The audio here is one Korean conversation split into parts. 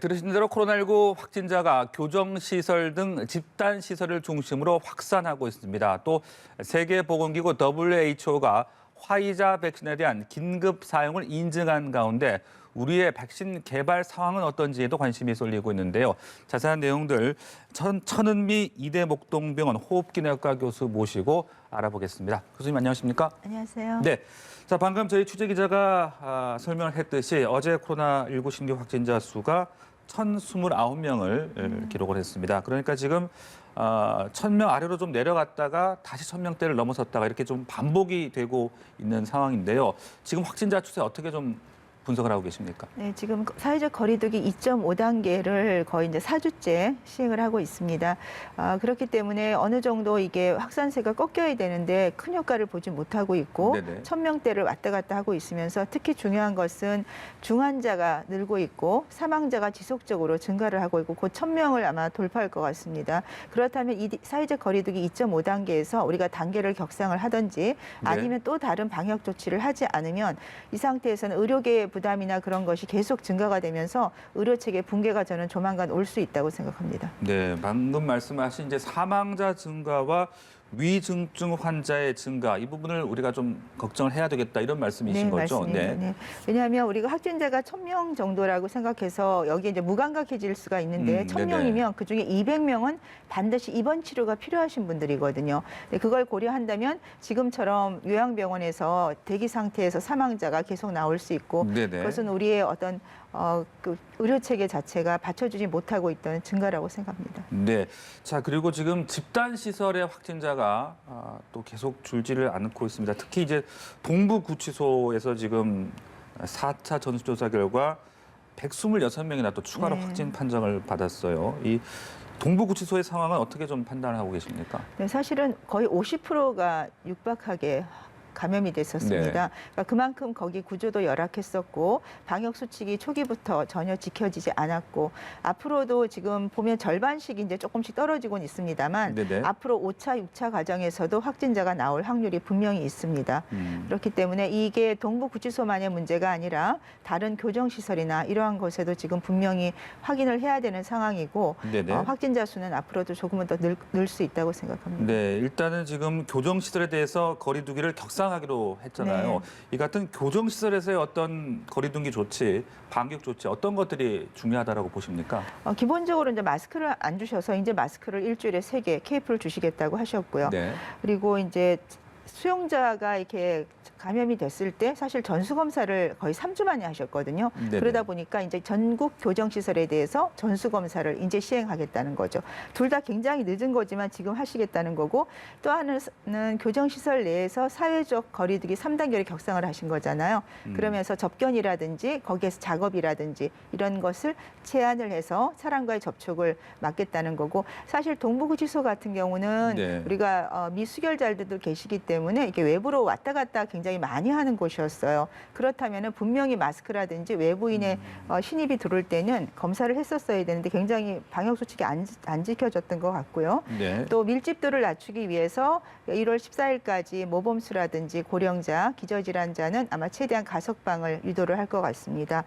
들으신 대로 코로나19 확진자가 교정시설 등 집단시설을 중심으로 확산하고 있습니다. 또 세계보건기구 WHO가 화이자 백신에 대한 긴급 사용을 인증한 가운데 우리의 백신 개발 상황은 어떤지에도 관심이 쏠리고 있는데요. 자세한 내용들 천은미 이대목동병원 호흡기내과 교수 모시고 알아보겠습니다. 교수님 안녕하십니까? 안녕하세요. 네. 자, 방금 저희 취재기자가 설명을 했듯이 어제 코로나19 신규 확진자 수가 1,029명을 기록을 했습니다. 그러니까 지금 1,000명 아래로 좀 내려갔다가 다시 1,000명대를 넘어섰다가 이렇게 좀 반복이 되고 있는 상황인데요. 지금 확진자 추세 어떻게 좀 분석을 하고 계십니까? 네, 지금 사회적 거리두기 2.5단계를 거의 이제 4주째 시행을 하고 있습니다. 그렇기 때문에 어느 정도 이게 확산세가 꺾여야 되는데 큰 효과를 보지 못하고 있고 네네. 1,000명대를 왔다 갔다 하고 있으면서 특히 중요한 것은 중환자가 늘고 있고 사망자가 지속적으로 증가를 하고 있고 곧 1,000명을 아마 돌파할 것 같습니다. 그렇다면 이 사회적 거리두기 2.5단계에서 우리가 단계를 격상을 하든지 아니면 또 다른 방역 조치를 하지 않으면 이 상태에서는 의료계의 부담이나 그런 것이 계속 증가가 되면서 의료체계 붕괴가 저는 조만간 올 수 있다고 생각합니다. 네, 방금 말씀하신 이제 사망자 증가와 위중증 환자의 증가 이 부분을 우리가 좀 걱정을 해야 되겠다 이런 말씀이신 거죠? 맞습니다. 네. 왜냐하면 우리가 확진자가 1,000명 정도라고 생각해서 여기에 이제 무감각해질 수가 있는데 1,000명이면 그중에 200명은 반드시 입원 치료가 필요하신 분들이거든요. 그걸 고려한다면 지금처럼 요양병원에서 대기 상태에서 사망자가 계속 나올 수 있고 그것은 우리의 어떤 그 의료 체계 자체가 받쳐주지 못하고 있던 증가라고 생각합니다. 네. 자, 그리고 지금 집단 시설의 확진자가 또 계속 줄지를 않고 있습니다. 특히 이제 동부구치소에서 지금 4차 전수조사 결과 126명이나 또 추가로 확진 판정을 받았어요. 이 동부구치소의 상황은 어떻게 좀 판단하고 계십니까? 네, 사실은 거의 50%가 육박하게 감염이 됐었습니다. 그러니까 그만큼 거기 구조도 열악했었고 방역 수칙이 초기부터 전혀 지켜지지 않았고 앞으로도 지금 보면 절반씩 이제 조금씩 떨어지고는 있습니다만 앞으로 5차, 6차 과정에서도 확진자가 나올 확률이 분명히 있습니다. 그렇기 때문에 이게 동부구치소만의 문제가 아니라 다른 교정시설이나 이러한 곳에도 지금 분명히 확인을 해야 되는 상황이고 확진자 수는 앞으로도 조금은 더 늘 수 있다고 생각합니다. 네, 일단은 지금 교정시설에 대해서 거리두기를 격상하기로 했잖아요. 이 같은 교정시설에서의 어떤 거리두기 조치, 방역 조치 어떤 것들이 중요하다고 보십니까? 기본적으로 이제 마스크를 안 주셔서 이제 마스크를 일주일에 3개 케이프를 주시겠다고 하셨고요. 그리고 이제 수용자가 이렇게 감염이 됐을 때 사실 전수검사를 거의 3주 만에 하셨거든요. 그러다 보니까 이제 전국 교정시설에 대해서 전수검사를 이제 시행하겠다는 거죠. 둘 다 굉장히 늦은 거지만 지금 하시겠다는 거고 또 하나는 교정시설 내에서 사회적 거리두기 3단계를 격상을 하신 거잖아요. 그러면서 접견이라든지 거기에서 작업이라든지 이런 것을 제한을 해서 사람과의 접촉을 막겠다는 거고 사실 동부구치소 같은 경우는 우리가 미수결자들도 계시기 때문에 이게 외부로 왔다 갔다 굉장히 많이 하는 곳이었어요. 그렇다면 분명히 마스크라든지 외부인의 신입이 들어올 때는 검사를 했었어야 되는데 굉장히 방역 수칙이 안 지켜졌던 것 같고요. 또 밀집도를 낮추기 위해서 1월 14일까지 모범수라든지 고령자, 기저질환자는 아마 최대한 가석방을 유도를 할 것 같습니다.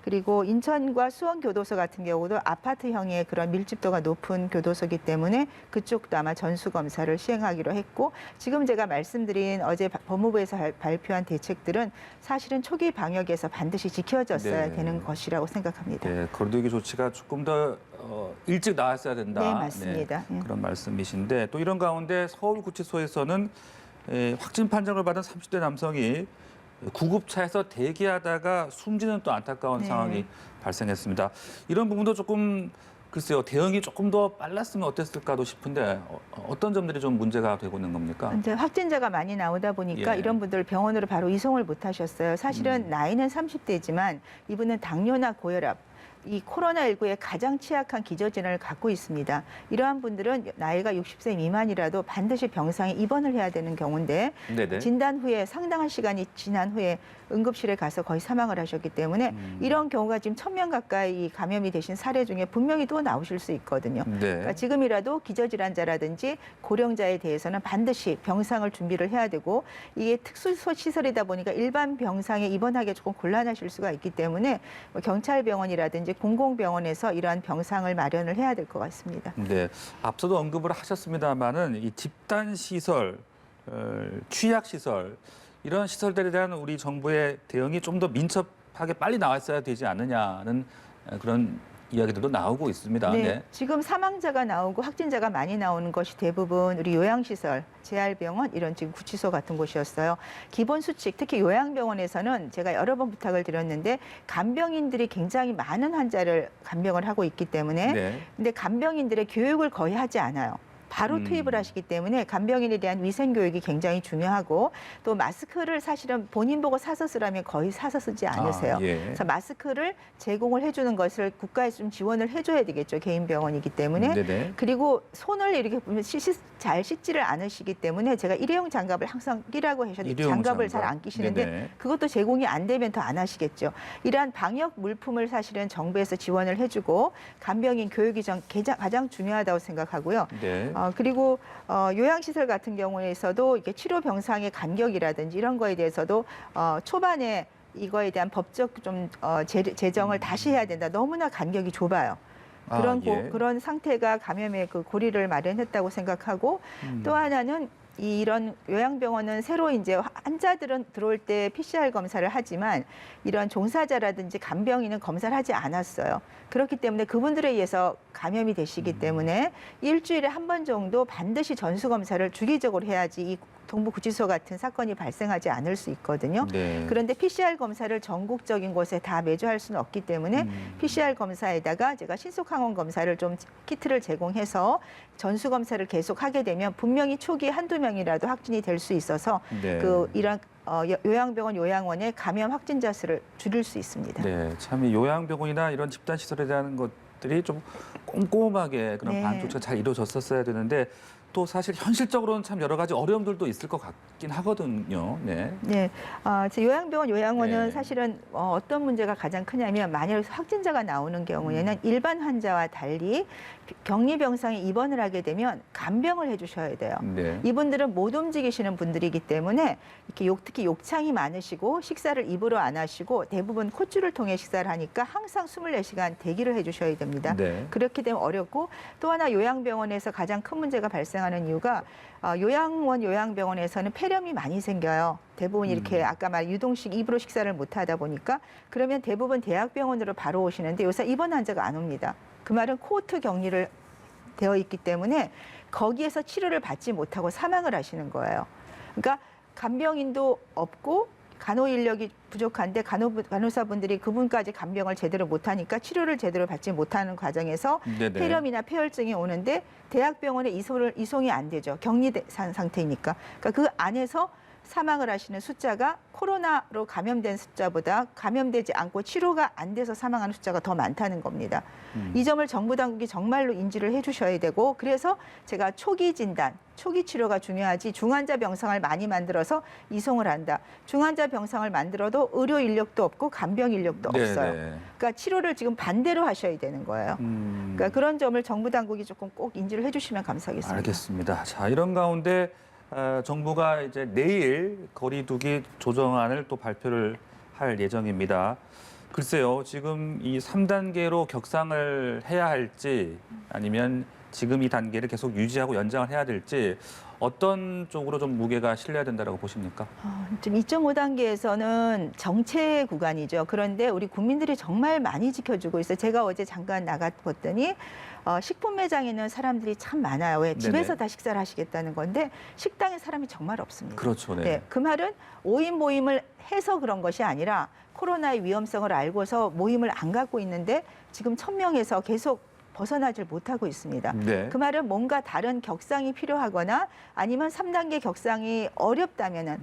그리고 인천과 수원교도소 같은 경우도 아파트형의 그런 밀집도가 높은 교도소이기 때문에 그쪽도 아마 전수검사를 시행하기로 했고 지금 제가 말씀드린 어제 법무부에서 발표한 대책들은 사실은 초기 방역에서 반드시 지켜졌어야 되는 것이라고 생각합니다. 네, 거리두기 조치가 조금 더 일찍 나왔어야 된다. 네, 맞습니다. 그런 말씀이신데 또 이런 가운데 서울구치소에서는 확진 판정을 받은 30대 남성이 구급차에서 대기하다가 숨지는 또 안타까운 상황이 발생했습니다. 이런 부분도 조금 글쎄요, 대응이 조금 더 빨랐으면 어땠을까도 싶은데 어떤 점들이 좀 문제가 되고 있는 겁니까? 이제 확진자가 많이 나오다 보니까 이런 분들 병원으로 바로 이송을 못 하셨어요. 사실은 나이는 30대지만 이분은 당뇨나 고혈압, 이 코로나19에 가장 취약한 기저질환을 갖고 있습니다. 이러한 분들은 나이가 60세 미만이라도 반드시 병상에 입원을 해야 되는 경우인데 진단 후에 상당한 시간이 지난 후에 응급실에 가서 거의 사망을 하셨기 때문에 이런 경우가 지금 1,000명 가까이 감염이 되신 사례 중에 분명히 또 나오실 수 있거든요. 그러니까 지금이라도 기저질환자라든지 고령자에 대해서는 반드시 병상을 준비를 해야 되고 이게 특수시설이다 보니까 일반 병상에 입원하기 조금 곤란하실 수가 있기 때문에 경찰병원이라든지 이제 공공병원에서 이러한 병상을 마련을 해야 될 것 같습니다. 네, 앞서도 언급을 하셨습니다만은 이 집단 시설, 취약 시설 이런 시설들에 대한 우리 정부의 대응이 좀 더 민첩하게 빨리 나왔어야 되지 않느냐는 그런 이야기들도 나오고 있습니다. 네, 네. 지금 사망자가 나오고 확진자가 많이 나오는 것이 대부분 우리 요양시설, 재활병원 이런 지금 구치소 같은 곳이었어요. 기본 수칙, 특히 요양병원에서는 제가 여러 번 부탁을 드렸는데 간병인들이 굉장히 많은 환자를 간병을 하고 있기 때문에 네. 근데 간병인들의 교육을 거의 하지 않아요. 바로 투입을 하시기 때문에 간병인에 대한 위생 교육이 굉장히 중요하고 또 마스크를 사실은 본인 보고 사서 쓰라면 거의 사서 쓰지 않으세요. 예. 그래서 마스크를 제공을 해주는 것을 국가에서 좀 지원을 해줘야 되겠죠. 개인 병원이기 때문에. 네네. 그리고 손을 이렇게 보면 잘 씻지를 않으시기 때문에 제가 일회용 장갑을 항상 끼라고 하셨는데 일회용 장갑을 잘 장갑. 안 끼시는데 네네. 그것도 제공이 안 되면 더 안 하시겠죠. 이러한 방역 물품을 사실은 정부에서 지원을 해주고 간병인 교육이 가장 중요하다고 생각하고요. 네. 그리고 요양시설 같은 경우에서도 이게 치료 병상의 간격이라든지 이런 거에 대해서도 초반에 이거에 대한 법적 좀 제정을 다시 해야 된다. 너무나 간격이 좁아요. 그런 상태가 감염의 그 고리를 마련했다고 생각하고 또 하나는 이런 요양병원은 새로 이제 환자들은 들어올 때 PCR 검사를 하지만 이런 종사자라든지 간병인은 검사를 하지 않았어요. 그렇기 때문에 그분들에 의해서 감염이 되시기 때문에 일주일에 한 번 정도 반드시 전수검사를 주기적으로 해야지 이 동부구치소 같은 사건이 발생하지 않을 수 있거든요. 네. 그런데 PCR 검사를 전국적인 곳에 다 매주 할 수는 없기 때문에 PCR 검사에다가 제가 신속항원 검사를 좀 키트를 제공해서 전수 검사를 계속 하게 되면 분명히 초기 한두 명이라도 확진이 될 수 있어서 네. 이런 요양병원, 요양원의 감염 확진자 수를 줄일 수 있습니다. 네, 참 이 요양병원이나 이런 집단 시설에 대한 것들이 좀 꼼꼼하게 그런 네. 방역 조치가 잘 이루어졌었어야 되는데 또 사실 현실적으로는 참 여러 가지 어려움들도 있을 것 같긴 하거든요. 네. 네, 제 요양병원, 요양원은 네. 사실은 어떤 문제가 가장 크냐면 만약 확진자가 나오는 경우에는 일반 환자와 달리 격리병상에 입원을 하게 되면 간병을 해주셔야 돼요. 네. 이분들은 못 움직이시는 분들이기 때문에 이렇게 특히 욕창이 많으시고 식사를 입으로 안 하시고 대부분 콧줄을 통해 식사를 하니까 항상 24시간 대기를 해주셔야 됩니다. 네. 그렇게 되면 어렵고 또 하나 요양병원에서 가장 큰 문제가 발생하는 이유가 요양원, 요양병원에서는 폐렴이 많이 생겨요. 대부분 이렇게 아까 말 유동식 입으로 식사를 못 하다 보니까 그러면 대부분 대학병원으로 바로 오시는데 요새 입원 환자가 안 옵니다. 그 말은 코호트 격리를 되어 있기 때문에 거기에서 치료를 받지 못하고 사망을 하시는 거예요. 그러니까 간병인도 없고 간호 인력이 부족한데 간호사분들이 그분까지 간병을 제대로 못하니까 치료를 제대로 받지 못하는 과정에서 네네. 폐렴이나 폐혈증이 오는데 대학병원에 이송이 안 되죠. 격리된 상태이니까. 그러니까 그 안에서 사망을 하시는 숫자가 코로나로 감염된 숫자보다 감염되지 않고 치료가 안 돼서 사망하는 숫자가 더 많다는 겁니다. 이 점을 정부 당국이 정말로 인지를 해주셔야 되고 그래서 제가 초기 진단, 초기 치료가 중요하지 중환자 병상을 많이 만들어서 이송을 한다. 중환자 병상을 만들어도 의료 인력도 없고 간병 인력도 네네. 없어요. 그러니까 치료를 지금 반대로 하셔야 되는 거예요. 그러니까 그런 점을 정부 당국이 조금 꼭 인지를 해주시면 감사하겠습니다. 알겠습니다. 자, 이런 가운데 정부가 이제 내일 거리두기 조정안을 또 발표를 할 예정입니다. 글쎄요, 지금 이 3단계로 격상을 해야 할지 아니면 지금 이 단계를 계속 유지하고 연장을 해야 될지 어떤 쪽으로 좀 무게가 실려야 된다고 보십니까? 지금 2.5단계에서는 정체 구간이죠. 그런데 우리 국민들이 정말 많이 지켜주고 있어요. 제가 어제 잠깐 나가봤더니 식품 매장에는 사람들이 참 많아요. 왜? 집에서 네네. 다 식사를 하시겠다는 건데 식당에 사람이 정말 없습니다. 그렇죠. 네. 네, 그 말은 5인 모임을 해서 그런 것이 아니라 코로나의 위험성을 알고서 모임을 안 갖고 있는데 지금 1000명에서 계속 벗어나질 못하고 있습니다. 네. 그 말은 뭔가 다른 격상이 필요하거나 아니면 3단계 격상이 어렵다면은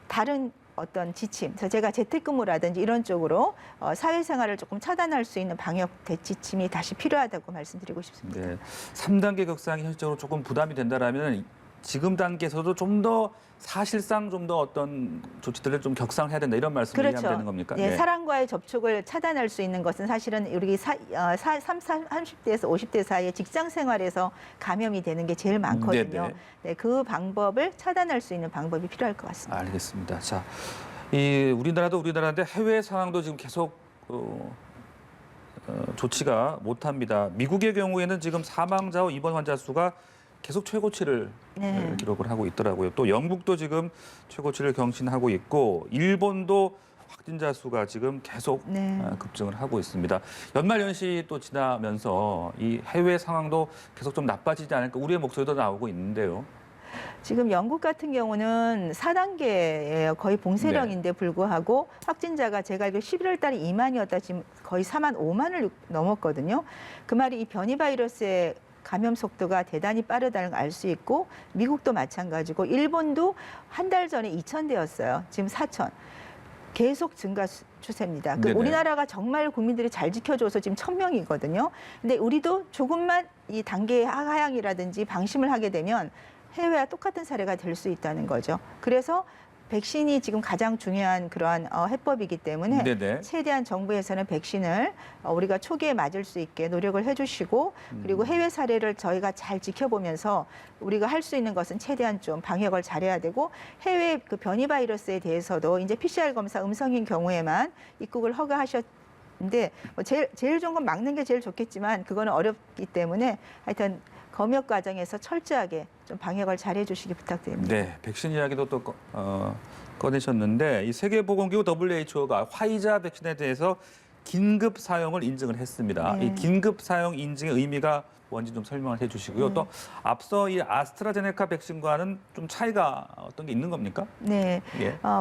다른 어떤 지침, 그래서 제가 재택근무라든지 이런 쪽으로 사회생활을 조금 차단할 수 있는 방역 대지침이 다시 필요하다고 말씀드리고 싶습니다. 네. 3단계 격상이 현실적으로 조금 부담이 된다라면 지금 단계에서도 좀 더 사실상 좀 더 어떤 조치들을 좀 격상해야 된다 이런 말씀을 그렇죠. 이해하면 되는 겁니까? 예, 네. 사람과의 접촉을 차단할 수 있는 것은 사실은 우리 30대에서 50대 사이에 직장 생활에서 감염이 되는 게 제일 많거든요. 네네. 네, 그 방법을 차단할 수 있는 방법이 필요할 것 같습니다. 알겠습니다. 자, 이 우리나라도 우리나라인데 해외 상황도 지금 계속 좋지가 못합니다. 미국의 경우에는 지금 사망자와 입원 환자 수가 계속 최고치를 기록을 하고 있더라고요. 또 영국도 지금 최고치를 경신하고 있고 일본도 확진자 수가 지금 계속 급증을 하고 있습니다. 연말 연시 또 지나면서 이 해외 상황도 계속 좀 나빠지지 않을까 우리의 목소리도 나오고 있는데요. 지금 영국 같은 경우는 4단계예요. 거의 봉쇄령인데 불구하고 확진자가 제가 알기로 11월 달에 2만이었다 지금 거의 4만 5만을 넘었거든요. 그 말이 이 변이 바이러스의 감염 속도가 대단히 빠르다는 걸 알 수 있고 미국도 마찬가지고 일본도 한 달 전에 2,000대였어요. 지금 4,000. 계속 증가 추세입니다. 우리나라가 정말 국민들이 잘 지켜줘서 지금 1,000명이거든요. 근데 우리도 조금만 이 단계 하향이라든지 방심을 하게 되면 해외와 똑같은 사례가 될 수 있다는 거죠. 그래서 백신이 지금 가장 중요한 그러한 해법이기 때문에 최대한 정부에서는 백신을 우리가 초기에 맞을 수 있게 노력을 해주시고 그리고 해외 사례를 저희가 잘 지켜보면서 우리가 할 수 있는 것은 최대한 좀 방역을 잘해야 되고 해외 그 변이 바이러스에 대해서도 이제 PCR 검사 음성인 경우에만 입국을 허가하셨는데 제일 좋은 건 막는 게 제일 좋겠지만 그거는 어렵기 때문에 하여튼 검역 과정에서 철저하게 좀 방역을 잘 해주시기 부탁드립니다. 네, 백신 이야기도 또 꺼내셨는데 이 세계보건기구 WHO가 화이자 백신에 대해서 긴급 사용을 인증을 했습니다. 이 긴급 사용 인증의 의미가 뭔지 좀 설명을 해주시고요. 또 앞서 이 아스트라제네카 백신과는 좀 차이가 어떤 게 있는 겁니까? 네,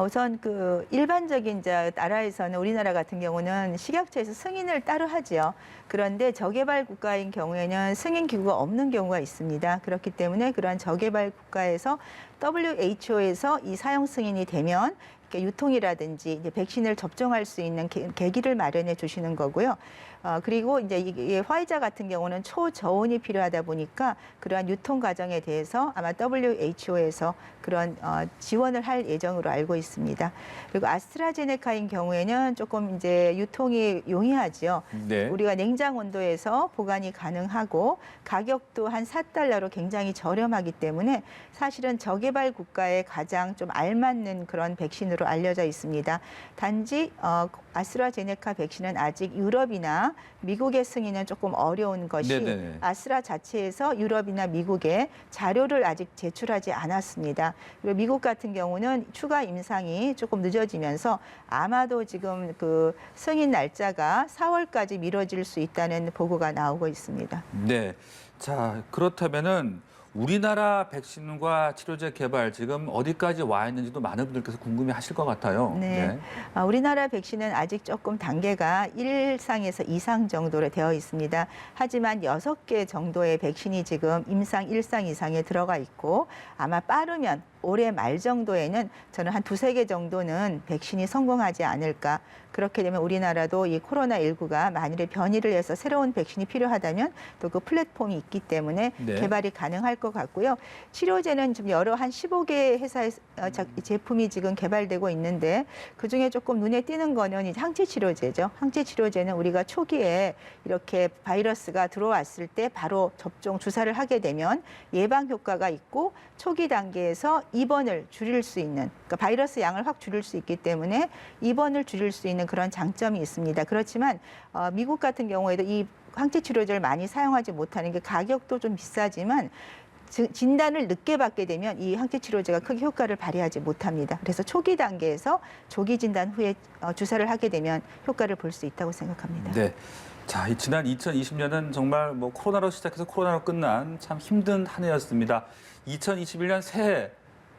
우선 그 일반적인 나라에서는 우리나라 같은 경우는 식약처에서 승인을 따로 하지요. 그런데 저개발 국가인 경우에는 승인 기구가 없는 경우가 있습니다. 그렇기 때문에 그러한 저개발 국가에서 WHO에서 이 사용 승인이 되면 유통이라든지 이제 백신을 접종할 수 있는 계기를 마련해 주시는 거고요. 그리고 이제 이 화이자 같은 경우는 초저온이 필요하다 보니까 그러한 유통 과정에 대해서 아마 WHO에서 그런 지원을 할 예정으로 알고 있습니다. 그리고 아스트라제네카인 경우에는 조금 이제 유통이 용이하죠. 우리가 냉장 온도에서 보관이 가능하고 가격도 한 4달러로 굉장히 저렴하기 때문에 사실은 저개발 국가에 가장 좀 알맞는 그런 백신으로 알려져 있습니다. 단지 아스트라제네카 백신은 아직 유럽이나 미국의 승인은 조금 어려운 것이 아스트라 자체에서 유럽이나 미국에 자료를 아직 제출하지 않았습니다. 그리고 미국 같은 경우는 추가 임상이 조금 늦어지면서 아마도 지금 그 승인 날짜가 4월까지 미뤄질 수 있다는 보고가 나오고 있습니다. 네, 자 그렇다면은 우리나라 백신과 치료제 개발 지금 어디까지 와 있는지도 많은 분들께서 궁금해하실 것 같아요. 우리나라 백신은 아직 조금 단계가 1상에서 2상 정도로 되어 있습니다. 하지만 6개 정도의 백신이 지금 임상 1상 이상에 들어가 있고 아마 빠르면 올해 말 정도에는 저는 한 2-3개 정도는 백신이 성공하지 않을까. 그렇게 되면 우리나라도 이 코로나19가 만일에 변이를 해서 새로운 백신이 필요하다면 또 그 플랫폼이 있기 때문에 개발이 가능할 것 같고요. 치료제는 좀 여러 한 15개 회사의 제품이 지금 개발되고 있는데 그중에 조금 눈에 띄는 거는 항체 치료제죠. 항체 치료제는 우리가 초기에 이렇게 바이러스가 들어왔을 때 바로 접종 주사를 하게 되면 예방 효과가 있고 초기 단계에서 입원을 줄일 수 있는 그러니까 바이러스 양을 확 줄일 수 있기 때문에 입원을 줄일 수 있는 그런 장점이 있습니다. 그렇지만 미국 같은 경우에도 이 항체 치료제를 많이 사용하지 못하는 게 가격도 좀 비싸지만 진단을 늦게 받게 되면 이 항체 치료제가 크게 효과를 발휘하지 못합니다. 그래서 초기 단계에서 조기 진단 후에 주사를 하게 되면 효과를 볼 수 있다고 생각합니다. 네. 자, 지난 2020년은 정말 뭐 코로나로 시작해서 코로나로 끝난 참 힘든 한 해였습니다. 2021년 새해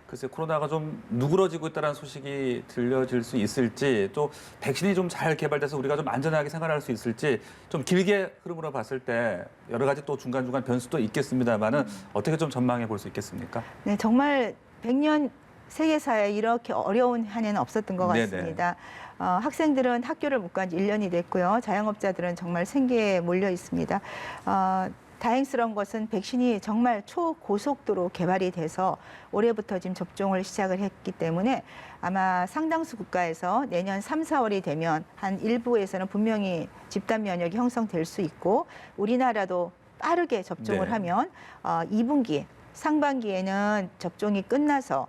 글쎄 코로나가 좀 누그러지고 있다는 소식이 들려질 수 있을지 또 백신이 좀 잘 개발돼서 우리가 좀 안전하게 생활할 수 있을지 좀 길게 흐름으로 봤을 때 여러 가지 또 중간중간 변수도 있겠습니다만은 어떻게 좀 전망해 볼 수 있겠습니까? 네, 정말 100년 세계사에 이렇게 어려운 한 해는 없었던 것 같습니다. 학생들은 학교를 못 간 지 1년이 됐고요. 자영업자들은 정말 생계에 몰려 있습니다. 다행스러운 것은 백신이 정말 초고속도로 개발이 돼서 올해부터 지금 접종을 시작을 했기 때문에 아마 상당수 국가에서 내년 3, 4월이 되면 한 일부에서는 분명히 집단 면역이 형성될 수 있고 우리나라도 빠르게 접종을 하면 2분기, 상반기에는 접종이 끝나서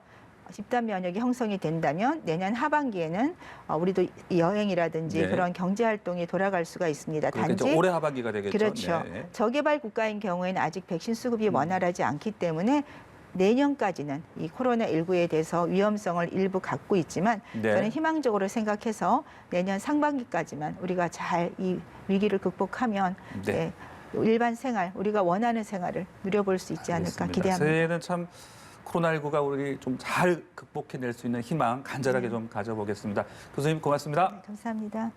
집단 면역이 형성이 된다면 내년 하반기에는 우리도 여행이라든지 네. 그런 경제 활동이 돌아갈 수가 있습니다. 그러니까 단지 올해 하반기가 되겠죠. 그렇죠. 네. 저개발 국가인 경우에는 아직 백신 수급이 원활하지 않기 때문에 내년까지는 이 코로나19에 대해서 위험성을 일부 갖고 있지만 네. 저는 희망적으로 생각해서 내년 상반기까지만 우리가 잘 이 위기를 극복하면 네. 일반 생활, 우리가 원하는 생활을 누려볼 수 있지 않을까 알겠습니다. 기대합니다. 새해에는 참 코로나19가 우리 좀 잘 극복해낼 수 있는 희망 간절하게 좀 가져보겠습니다. 교수님 고맙습니다. 감사합니다.